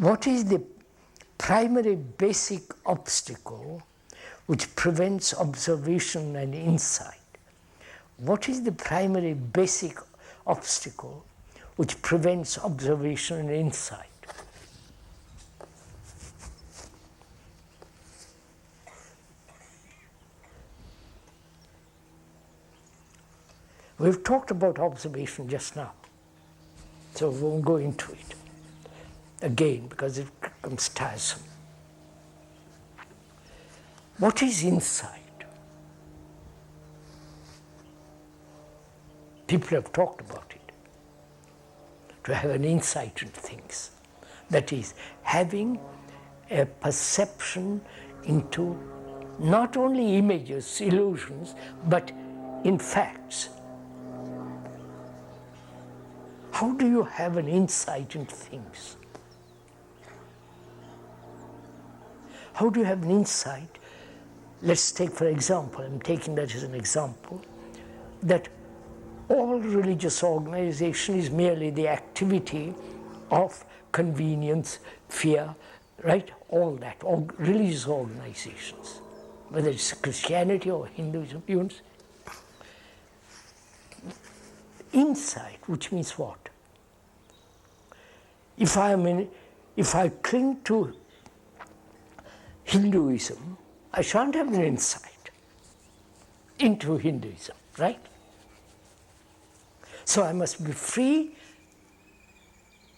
What is the primary basic obstacle which prevents observation and insight? What is the primary basic obstacle which prevents observation and insight? We've talked about observation just now, so we won't go into it again because it becomes tiresome. What is insight? People have talked about it. To have an insight into things. That is, having a perception into not only images, illusions, but in facts. How do you have an insight into things? How do you have an insight? Let's take, for example, I'm taking that as an example, that all religious organization is merely the activity of convenience, fear, right? All that, all religious organizations, whether it's Christianity or Hinduism, even insight, which means what? If I cling to Hinduism, I shan't have an insight into Hinduism, right? So I must be free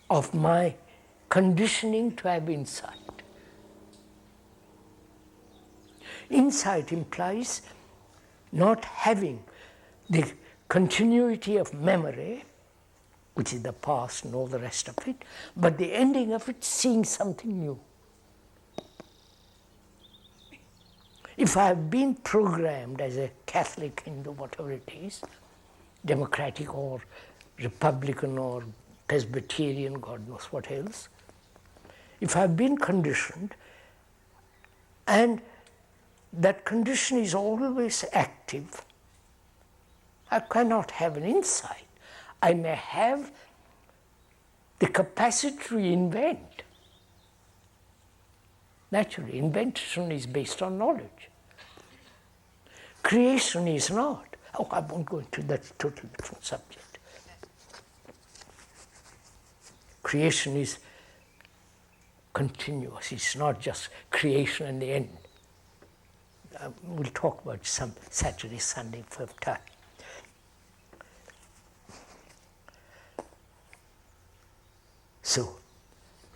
of my conditioning to have insight. Insight implies not having the continuity of memory, which is the past and all the rest of it, but the ending of it, seeing something new. If I have been programmed as a Catholic, Hindu, whatever it is, Democratic or Republican or Presbyterian, God knows what else, if I have been conditioned and that condition is always active, I cannot have an insight. I may have the capacity to invent. Naturally, invention is based on knowledge. Creation is not. Oh, I won't go into that, totally different subject. Creation is continuous. It's not just creation and the end. We'll talk about some Saturday, Sunday, for time. So,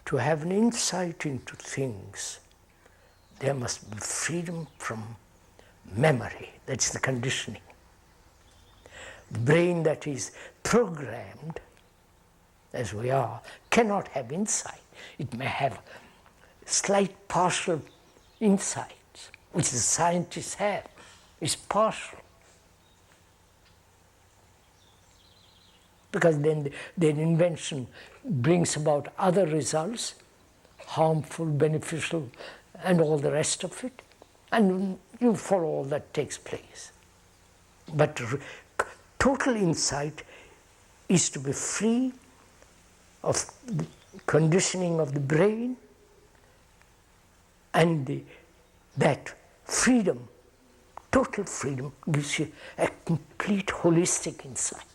to have an insight into things, there must be freedom from memory. That's the conditioning. The brain that is programmed, as we are, cannot have insight. It may have slight partial insights, which the scientists have. It's partial. Because then invention brings about other results, harmful, beneficial, and all the rest of it. And you follow all that takes place. But total insight is to be free of the conditioning of the brain, and that freedom, total freedom, gives you a complete holistic insight.